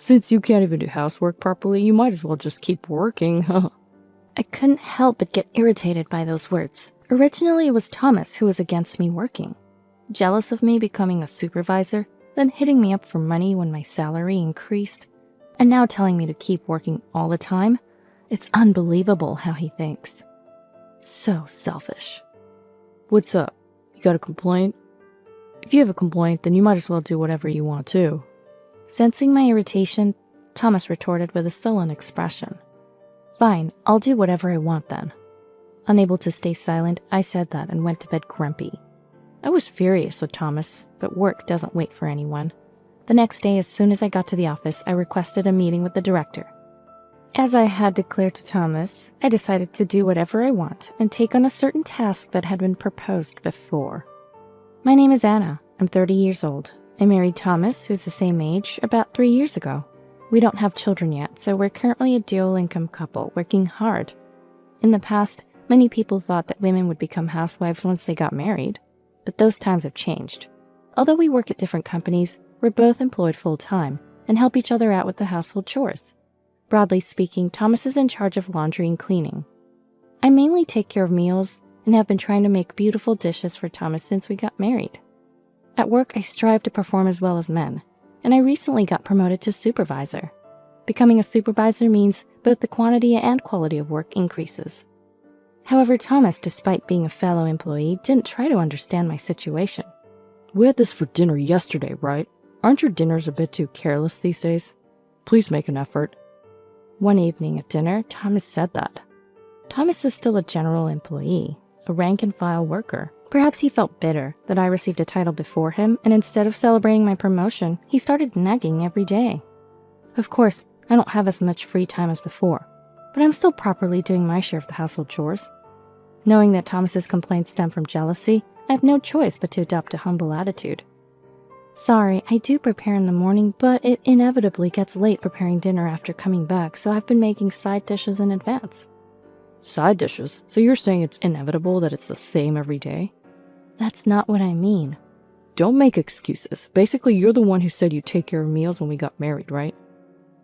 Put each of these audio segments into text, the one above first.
Since you can't even do housework properly, you might as well just keep working, huh? I couldn't help but get irritated by those words. Originally, it was Thomas who was against me working. Jealous of me becoming a supervisor, then hitting me up for money when my salary increased, and now telling me to keep working all the time. It's unbelievable how he thinks. So selfish. What's up? You got a complaint? If you have a complaint, then you might as well do whatever you want to. Sensing my irritation, Thomas retorted with a sullen expression. Fine, I'll do whatever I want then. Unable to stay silent, I said that and went to bed grumpy. I was furious with Thomas, but work doesn't wait for anyone. The next day, as soon as I got to the office, I requested a meeting with the director. As I had declared to Thomas, I decided to do whatever I want and take on a certain task that had been proposed before. My name is Anna. I'm 30 years old. I married Thomas, who's the same age, about 3 years ago. We don't have children yet, so we're currently a dual-income couple working hard. In the past, many people thought that women would become housewives once they got married, but those times have changed. Although we work at different companies, we're both employed full-time and help each other out with the household chores. Broadly speaking, Thomas is in charge of laundry and cleaning. I mainly take care of meals and have been trying to make beautiful dishes for Thomas since we got married. At work, I strive to perform as well as men, and I recently got promoted to supervisor. Becoming a supervisor means both the quantity and quality of work increases. However, Thomas, despite being a fellow employee, didn't try to understand my situation. We had this for dinner yesterday, right? Aren't your dinners a bit too careless these days? Please make an effort. One evening at dinner, Thomas said that. Thomas is still a general employee, a rank-and-file worker. Perhaps he felt bitter that I received a title before him, and instead of celebrating my promotion, he started nagging every day. Of course, I don't have as much free time as before, but I'm still properly doing my share of the household chores. Knowing that Thomas's complaints stem from jealousy, I have no choice but to adopt a humble attitude. Sorry, I do prepare in the morning, but it inevitably gets late preparing dinner after coming back, so I've been making side dishes in advance. Side dishes? So you're saying it's inevitable that it's the same every day? That's not what I mean. Don't make excuses. Basically, you're the one who said you take care of meals when we got married, right?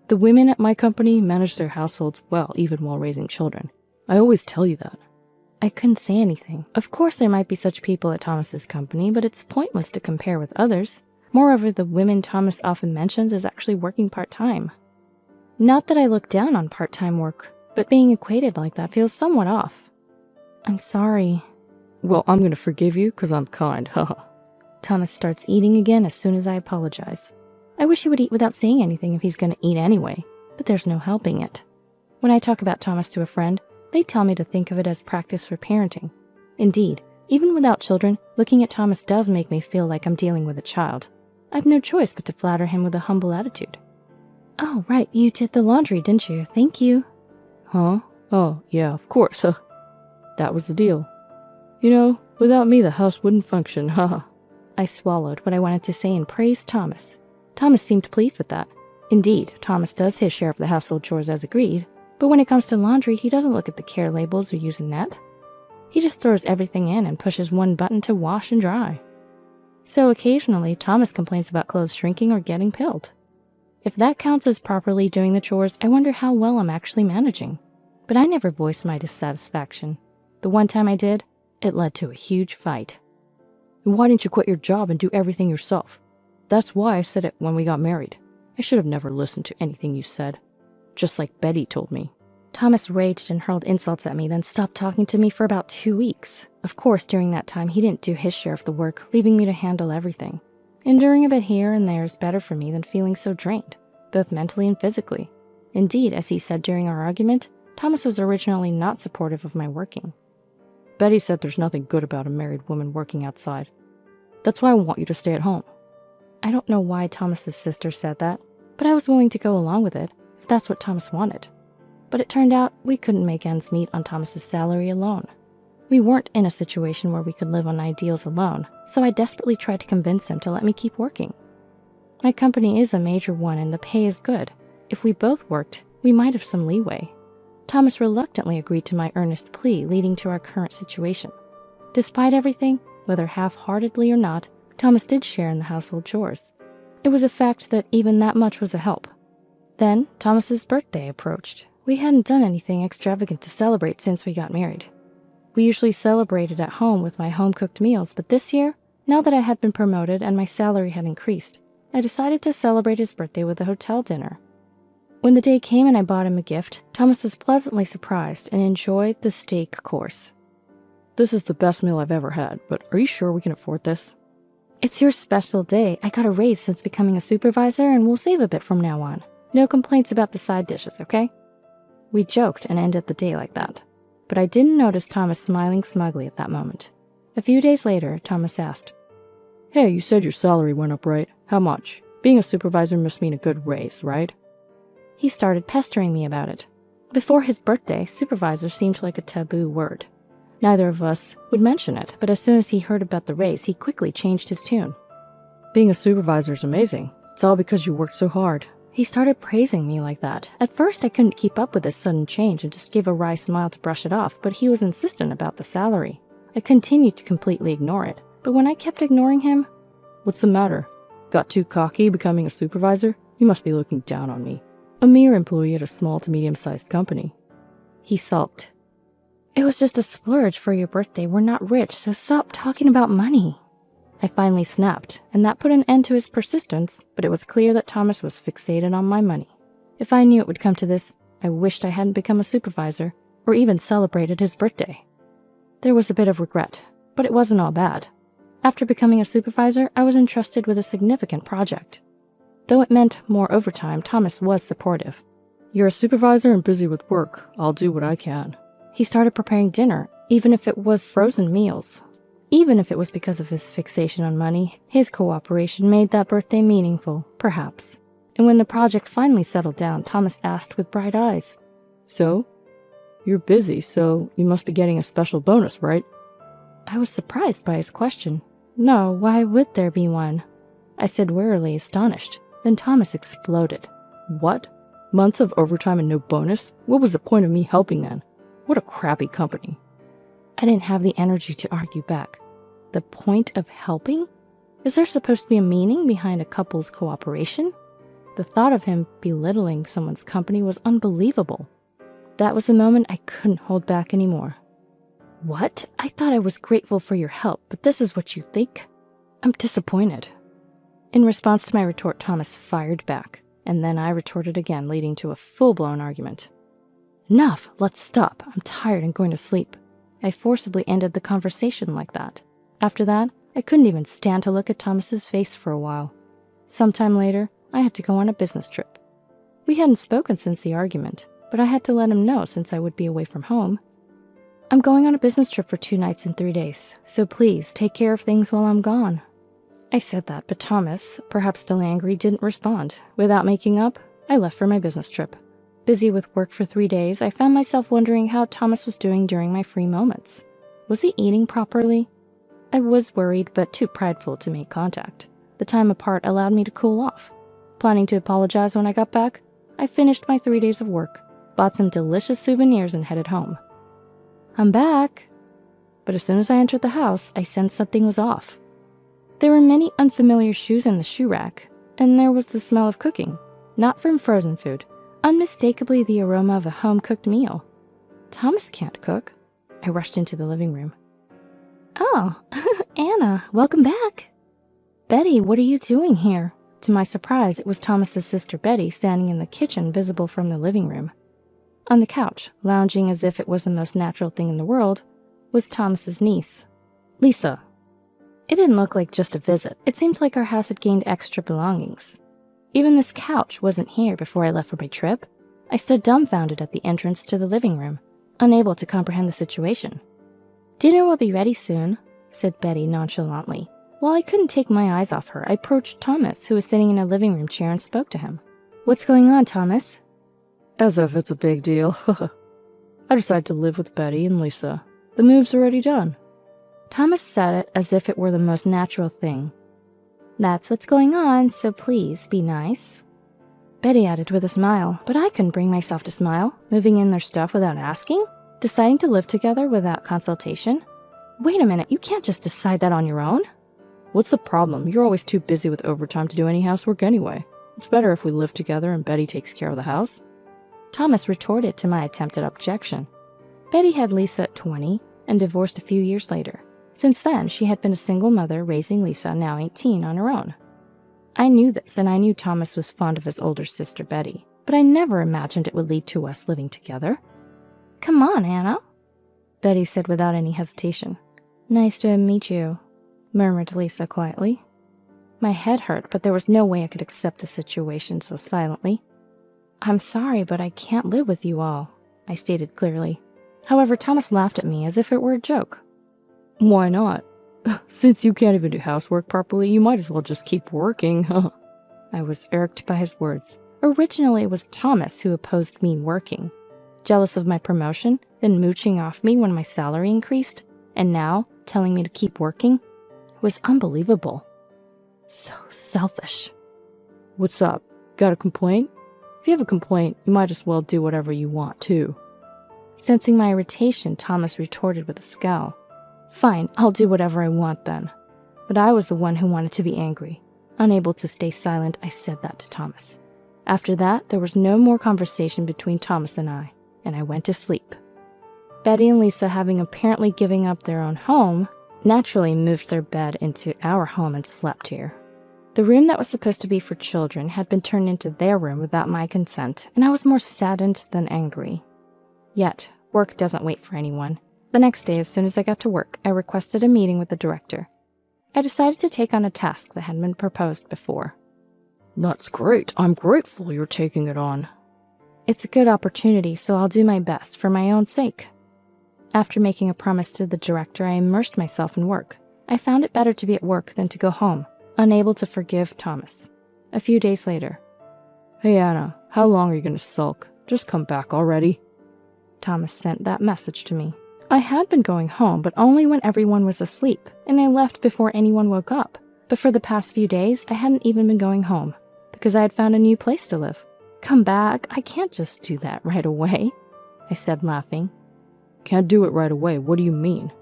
The women at my company manage their households well, even while raising children. I always tell you that. I couldn't say anything. Of course there might be such people at Thomas's company, but it's pointless to compare with others. Moreover, the women Thomas often mentions is actually working part-time. Not that I look down on part-time work, but being equated like that feels somewhat off. I'm sorry. Well, I'm gonna forgive you because I'm kind, haha. Thomas starts eating again as soon as I apologize. I wish he would eat without saying anything if he's gonna eat anyway, but there's no helping it. When I talk about Thomas to a friend, they tell me to think of it as practice for parenting. Indeed, even without children, looking at Thomas does make me feel like I'm dealing with a child. I've no choice but to flatter him with a humble attitude. Oh, right, you did the laundry, didn't you? Thank you. Huh? Oh, yeah, of course, huh? That was the deal. You know, without me the house wouldn't function, haha. I swallowed what I wanted to say and praised Thomas. Thomas seemed pleased with that. Indeed, Thomas does his share of the household chores as agreed, but when it comes to laundry, he doesn't look at the care labels or use a net. He just throws everything in and pushes one button to wash and dry. So occasionally, Thomas complains about clothes shrinking or getting pilled. If that counts as properly doing the chores, I wonder how well I'm actually managing. But I never voiced my dissatisfaction. The one time I did, it led to a huge fight. Why didn't you quit your job and do everything yourself? That's why I said it when we got married. I should have never listened to anything you said. Just like Betty told me. Thomas raged and hurled insults at me, then stopped talking to me for about 2 weeks. Of course, during that time, he didn't do his share of the work, leaving me to handle everything. Enduring a bit here and there is better for me than feeling so drained, both mentally and physically. Indeed, as he said during our argument, Thomas was originally not supportive of my working. Betty said there's nothing good about a married woman working outside. That's why I want you to stay at home. I don't know why Thomas's sister said that, but I was willing to go along with it, if that's what Thomas wanted. But it turned out we couldn't make ends meet on Thomas's salary alone. We weren't in a situation where we could live on ideals alone, so I desperately tried to convince him to let me keep working. My company is a major one and the pay is good. If we both worked, we might have some leeway. Thomas reluctantly agreed to my earnest plea, leading to our current situation. Despite everything, whether half-heartedly or not, Thomas did share in the household chores. It was a fact that even that much was a help. Then Thomas's birthday approached. We hadn't done anything extravagant to celebrate since we got married. We usually celebrated at home with my home-cooked meals, but this year, now that I had been promoted and my salary had increased, I decided to celebrate his birthday with a hotel dinner. When the day came and I bought him a gift, Thomas was pleasantly surprised and enjoyed the steak course. This is the best meal I've ever had, but are you sure we can afford this? It's your special day. I got a raise since becoming a supervisor and we'll save a bit from now on. No complaints about the side dishes, okay? We joked and ended the day like that, but I didn't notice Thomas smiling smugly at that moment. A few days later, Thomas asked, Hey, you said your salary went up, right? How much? Being a supervisor must mean a good raise, right? He started pestering me about it. Before his birthday, supervisor seemed like a taboo word. Neither of us would mention it, but as soon as he heard about the raise, he quickly changed his tune. Being a supervisor is amazing. It's all because you worked so hard. He started praising me like that. At first, I couldn't keep up with this sudden change and just gave a wry smile to brush it off, but he was insistent about the salary. I continued to completely ignore it, but when I kept ignoring him, What's the matter? Got too cocky becoming a supervisor? You must be looking down on me. A mere employee at a small to medium-sized company. He sulked. It was just a splurge for your birthday. We're not rich, so stop talking about money. I finally snapped, and that put an end to his persistence, but it was clear that Thomas was fixated on my money. If I knew it would come to this, I wished I hadn't become a supervisor, or even celebrated his birthday. There was a bit of regret, but it wasn't all bad. After becoming a supervisor, I was entrusted with a significant project. Though it meant more overtime, Thomas was supportive. You're a supervisor and busy with work. I'll do what I can. He started preparing dinner, even if it was frozen meals. Even if it was because of his fixation on money, his cooperation made that birthday meaningful, perhaps. And when the project finally settled down, Thomas asked with bright eyes, So? You're busy, so you must be getting a special bonus, right? I was surprised by his question. No, why would there be one? I said wearily, astonished. Then Thomas exploded. What? Months of overtime and no bonus? What was the point of me helping then? What a crappy company. I didn't have the energy to argue back. The point of helping? Is there supposed to be a meaning behind a couple's cooperation? The thought of him belittling someone's company was unbelievable. That was the moment I couldn't hold back anymore. What? I thought I was grateful for your help, but this is what you think? I'm disappointed. In response to my retort, Thomas fired back, and then I retorted again, leading to a full-blown argument. Enough! Let's stop. I'm tired and going to sleep. I forcibly ended the conversation like that. After that, I couldn't even stand to look at Thomas's face for a while. Sometime later, I had to go on a business trip. We hadn't spoken since the argument, but I had to let him know since I would be away from home. I'm going on a business trip for 2 nights and 3 days, so please take care of things while I'm gone. I said that, but Thomas, perhaps still angry, didn't respond. Without making up, I left for my business trip. Busy with work for 3 days, I found myself wondering how Thomas was doing during my free moments. Was he eating properly? I was worried, but too prideful to make contact. The time apart allowed me to cool off. Planning to apologize when I got back, I finished my 3 days of work, bought some delicious souvenirs, and headed home. I'm back. But as soon as I entered the house, I sensed something was off. There were many unfamiliar shoes in the shoe rack, and there was the smell of cooking, not from frozen food, unmistakably the aroma of a home-cooked meal. Thomas can't cook. I rushed into the living room. Oh, Anna, welcome back. Betty, what are you doing here? To my surprise, it was Thomas's sister Betty standing in the kitchen, visible from the living room. On the couch, lounging as if it was the most natural thing in the world, was Thomas's niece, Lisa. It didn't look like just a visit. It seemed like our house had gained extra belongings. Even this couch wasn't here before I left for my trip. I stood dumbfounded at the entrance to the living room, unable to comprehend the situation. Dinner will be ready soon, said Betty nonchalantly. While I couldn't take my eyes off her, I approached Thomas, who was sitting in a living room chair, and spoke to him. What's going on, Thomas? As if it's a big deal. I decided to live with Betty and Lisa. The move's already done. Thomas said it as if it were the most natural thing. That's what's going on, so please be nice. Betty added with a smile, but I couldn't bring myself to smile, moving in their stuff without asking, deciding to live together without consultation. Wait a minute, you can't just decide that on your own. What's the problem? You're always too busy with overtime to do any housework anyway. It's better if we live together and Betty takes care of the house. Thomas retorted to my attempted objection. Betty had Lisa at 20 and divorced a few years later. Since then, she had been a single mother raising Lisa, now 18, on her own. I knew this, and I knew Thomas was fond of his older sister Betty, but I never imagined it would lead to us living together. "Come on, Anna," Betty said without any hesitation. "Nice to meet you," murmured Lisa quietly. My head hurt, but there was no way I could accept the situation so silently. "I'm sorry, but I can't live with you all," I stated clearly. However, Thomas laughed at me as if it were a joke. "Why not? Since you can't even do housework properly, you might as well just keep working." I was irked by his words. Originally, it was Thomas who opposed me working. Jealous of my promotion, then mooching off me when my salary increased, and now telling me to keep working. It was unbelievable. So selfish. "What's up? Got a complaint? If you have a complaint, you might as well do whatever you want, too." Sensing my irritation, Thomas retorted with a scowl. "Fine, I'll do whatever I want then." But I was the one who wanted to be angry. Unable to stay silent, I said that to Thomas. After that, there was no more conversation between Thomas and I went to sleep. Betty and Lisa, having apparently given up their own home, naturally moved their bed into our home and slept here. The room that was supposed to be for children had been turned into their room without my consent, and I was more saddened than angry. Yet, work doesn't wait for anyone. The next day, as soon as I got to work, I requested a meeting with the director. I decided to take on a task that had been proposed before. "That's great. I'm grateful you're taking it on." "It's a good opportunity, so I'll do my best for my own sake." After making a promise to the director, I immersed myself in work. I found it better to be at work than to go home, unable to forgive Thomas. A few days later. "Hey Anna, how long are you going to sulk? Just come back already." Thomas sent that message to me. I had been going home, but only when everyone was asleep, and I left before anyone woke up. But for the past few days, I hadn't even been going home, because I had found a new place to live. "Come back, I can't just do that right away," I said, laughing. "Can't do it right away, what do you mean?"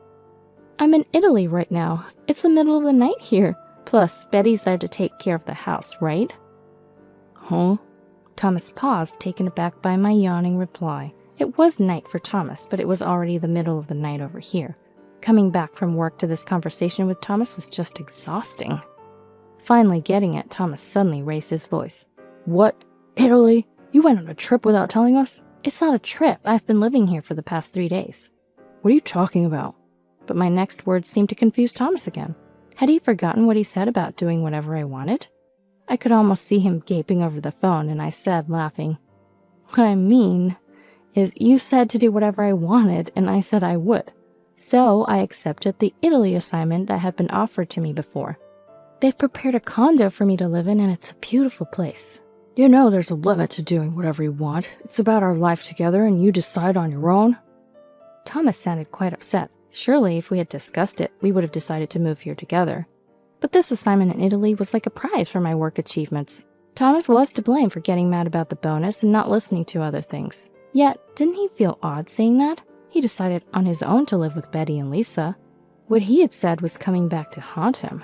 "I'm in Italy right now. It's the middle of the night here. Plus, Betty's there to take care of the house, right?" "Huh?" Thomas paused, taken aback by my yawning reply. It was night for Thomas, but it was already the middle of the night over here. Coming back from work to this conversation with Thomas was just exhausting. Finally getting it, Thomas suddenly raised his voice. "What? Italy? You went on a trip without telling us?" "It's not a trip. I've been living here for the past 3 days." "What are you talking about?" But my next words seemed to confuse Thomas again. Had he forgotten what he said about doing whatever I wanted? I could almost see him gaping over the phone, and I said, laughing, "What I mean is you said to do whatever I wanted, and I said I would. So I accepted the Italy assignment that had been offered to me before. They've prepared a condo for me to live in, and it's a beautiful place." "You know there's a limit to doing whatever you want. It's about our life together, and you decide on your own." Thomas sounded quite upset. Surely, if we had discussed it, we would have decided to move here together. But this assignment in Italy was like a prize for my work achievements. Thomas was to blame for getting mad about the bonus and not listening to other things. Yet, didn't he feel odd saying that? He decided on his own to live with Betty and Lisa. What he had said was coming back to haunt him.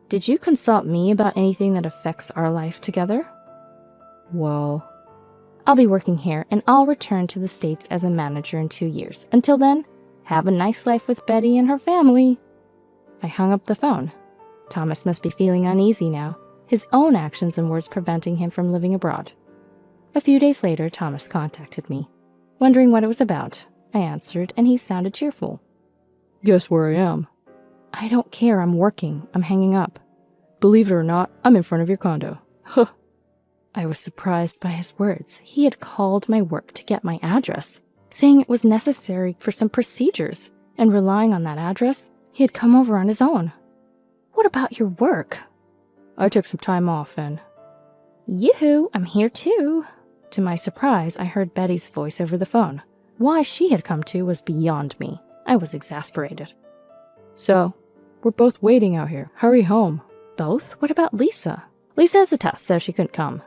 "Did you consult me about anything that affects our life together?" "Well, I'll be working here, and I'll return to the States as a manager in 2 years. Until then, have a nice life with Betty and her family." I hung up the phone. Thomas must be feeling uneasy now, his own actions and words preventing him from living abroad. A few days later, Thomas contacted me. Wondering what it was about, I answered, and he sounded cheerful. "Guess where I am?" "I don't care, I'm working. I'm hanging up." "Believe it or not, I'm in front of your condo." Huh. I was surprised by his words. He had called my work to get my address, saying it was necessary for some procedures, and relying on that address, he had come over on his own. "What about your work?" "I took some time off and—" "Yoo-hoo, I'm here too." To my surprise, I heard Betty's voice over the phone. Why she had come too was beyond me. I was exasperated. "So, we're both waiting out here. Hurry home." "Both? What about Lisa?" "Lisa has a test, so she couldn't come,"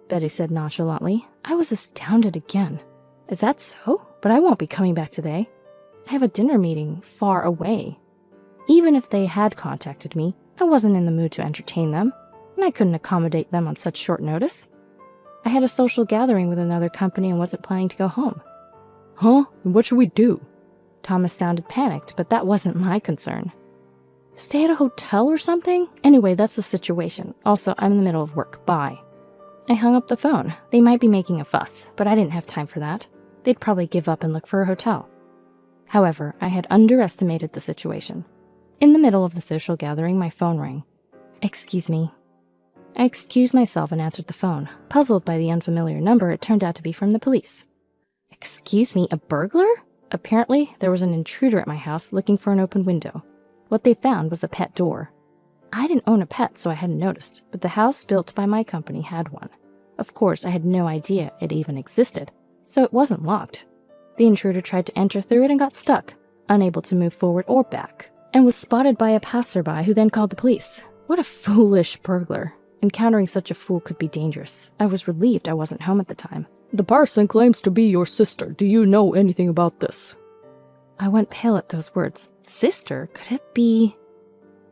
Betty said nonchalantly. I was astounded again. "Is that so? But I won't be coming back today. I have a dinner meeting far away." Even if they had contacted me, I wasn't in the mood to entertain them. and I couldn't accommodate them on such short notice. I had a social gathering with another company and wasn't planning to go home. Huh? What should we do? Thomas sounded panicked, but that wasn't my concern. Stay at a hotel or something? Anyway, that's the situation. Also, I'm in the middle of work. Bye. I hung up the phone. They might be making a fuss, but I didn't have time for that. They'd probably give up and look for a hotel. However, I had underestimated the situation. In the middle of the social gathering, my phone rang. Excuse me. I excused myself and answered the phone. Puzzled by the unfamiliar number, it turned out to be from the police. Excuse me, a burglar? Apparently, there was an intruder at my house looking for an open window. What they found was a pet door. I didn't own a pet, so I hadn't noticed, but the house built by my company had one. Of course, I had no idea it even existed, so it wasn't locked. The intruder tried to enter through it and got stuck, unable to move forward or back, and was spotted by a passerby who then called the police. What a foolish burglar. Encountering such a fool could be dangerous. I was relieved I wasn't home at the time. The person claims to be your sister. Do you know anything about this? I went pale at those words. Sister? Could it be?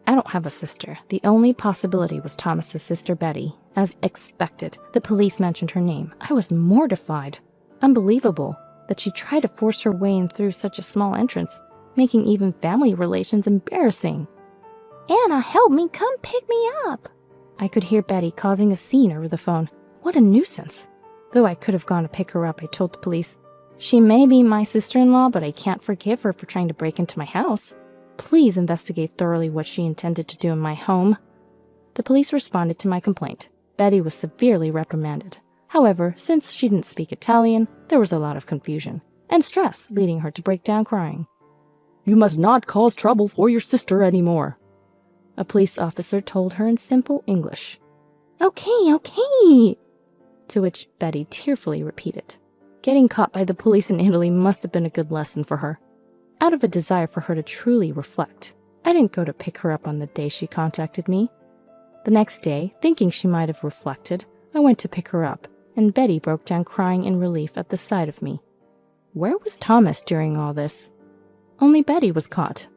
I don't have a sister. The only possibility was Thomas's sister Betty. As expected, the police mentioned her name. I was mortified. Unbelievable that she tried to force her way in through such a small entrance, making even family relations embarrassing. Anna, help me, come pick me up. I could hear Betty causing a scene over the phone. What a nuisance. Though I could have gone to pick her up, I told the police. She may be my sister-in-law, but I can't forgive her for trying to break into my house. Please investigate thoroughly what she intended to do in my home. The police responded to my complaint. Betty was severely reprimanded. However, since she didn't speak Italian, there was a lot of confusion and stress, leading her to break down crying. You must not cause trouble for your sister anymore, a police officer told her in simple English. Okay. To which Betty tearfully repeated. Getting caught by the police in Italy must have been a good lesson for her. Out of a desire for her to truly reflect, I didn't go to pick her up on the day she contacted me. The next day, thinking she might have reflected, I went to pick her up, and Betty broke down crying in relief at the sight of me. Where was Thomas during all this? Only Betty was caught.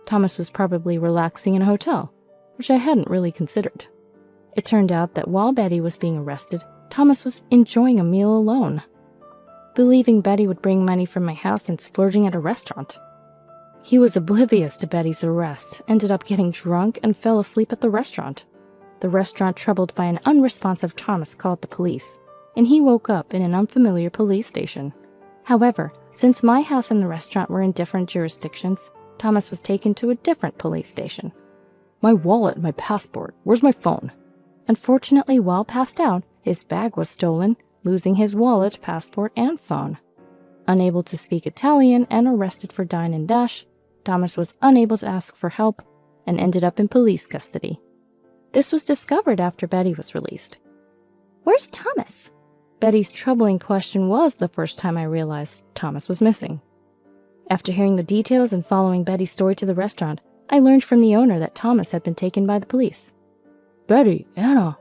Thomas was probably relaxing in a hotel, which I hadn't really considered. It turned out that while Betty was being arrested, Thomas was enjoying a meal alone, believing Betty would bring money from my house and splurging at a restaurant. He was oblivious to Betty's arrest, ended up getting drunk, and fell asleep at the restaurant. The restaurant, troubled by an unresponsive Thomas, called the police, and he woke up in an unfamiliar police station. However, since my house and the restaurant were in different jurisdictions, Thomas was taken to a different police station. My wallet, my passport, where's my phone? Unfortunately, while passed out, his bag was stolen, losing his wallet, passport, and phone. Unable to speak Italian and arrested for dine and dash, Thomas was unable to ask for help and ended up in police custody. This was discovered after Betty was released. Where's Thomas? Betty's troubling question was the first time I realized Thomas was missing. After hearing the details and following Betty's story to the restaurant, I learned from the owner that Thomas had been taken by the police. Betty, Anna.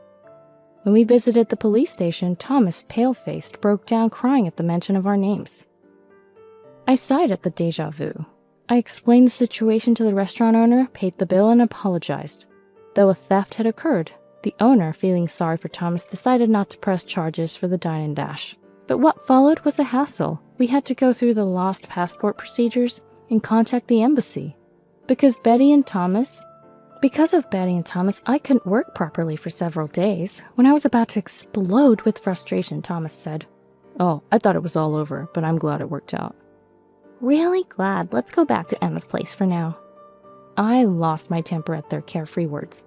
When we visited the police station, Thomas, pale-faced, broke down crying at the mention of our names. I sighed at the déjà vu. I explained the situation to the restaurant owner, paid the bill, and apologized. Though a theft had occurred, the owner, feeling sorry for Thomas, decided not to press charges for the dine and dash. But what followed was a hassle. We had to go through the lost passport procedures and contact the embassy. Because of Betty and Thomas, I couldn't work properly for several days. When I was about to explode with frustration, Thomas said, "Oh, I thought it was all over, but I'm glad it worked out." Really glad. Let's go back to Emma's place for now. I lost my temper at their carefree words.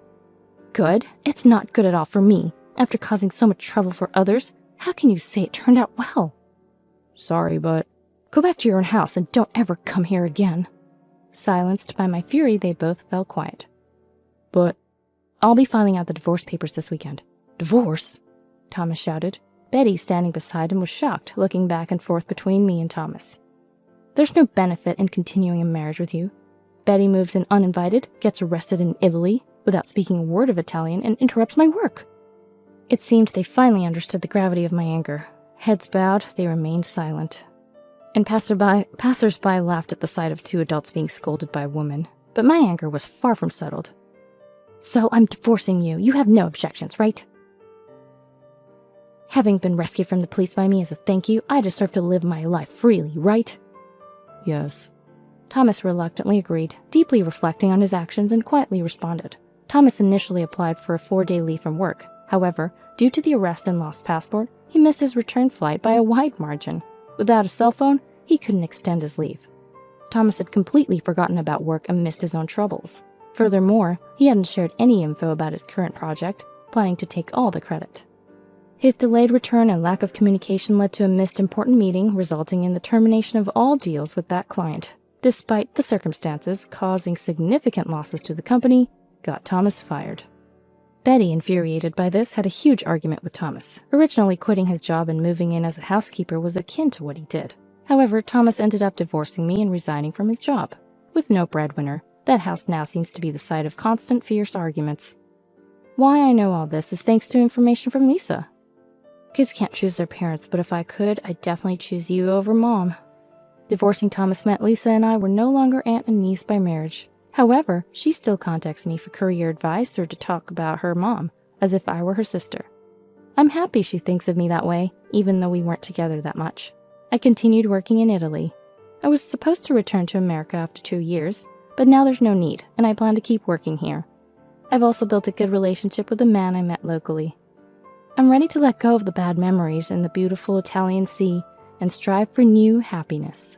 Good? It's not good at all for me. After causing so much trouble for others, how can you say it turned out well? Sorry, but go back to your own house and don't ever come here again. Silenced by my fury, they both fell quiet. But I'll be filing out the divorce papers this weekend. Divorce? Thomas shouted. Betty, standing beside him, was shocked, looking back and forth between me and Thomas. There's no benefit in continuing a marriage with you. Betty moves in uninvited, gets arrested in Italy without speaking a word of Italian, and interrupts my work. It seemed they finally understood the gravity of my anger. Heads bowed, they remained silent. And passers-by laughed at the sight of two adults being scolded by a woman. But my anger was far from settled. So I'm divorcing you. You have no objections, right? Having been rescued from the police by me as a thank you, I deserve to live my life freely, right? Yes. Thomas reluctantly agreed, deeply reflecting on his actions, and quietly responded. Thomas initially applied for a 4-day leave from work. However, due to the arrest and lost passport, he missed his return flight by a wide margin. Without a cell phone, he couldn't extend his leave. Thomas had completely forgotten about work amidst his own troubles. Furthermore, he hadn't shared any info about his current project, planning to take all the credit. His delayed return and lack of communication led to a missed important meeting, resulting in the termination of all deals with that client. Despite the circumstances causing significant losses to the company, got Thomas fired. Betty, infuriated by this, had a huge argument with Thomas. Originally, quitting his job and moving in as a housekeeper was akin to what he did. However, Thomas ended up divorcing me and resigning from his job. With no breadwinner, that house now seems to be the site of constant fierce arguments. Why I know all this is thanks to information from Lisa. Kids can't choose their parents, but if I could, I'd definitely choose you over Mom. Divorcing Thomas meant Lisa and I were no longer aunt and niece by marriage. However, she still contacts me for career advice or to talk about her mom, as if I were her sister. I'm happy she thinks of me that way, even though we weren't together that much. I continued working in Italy. I was supposed to return to America after 2 years, but now there's no need, and I plan to keep working here. I've also built a good relationship with a man I met locally. I'm ready to let go of the bad memories in the beautiful Italian sea and strive for new happiness.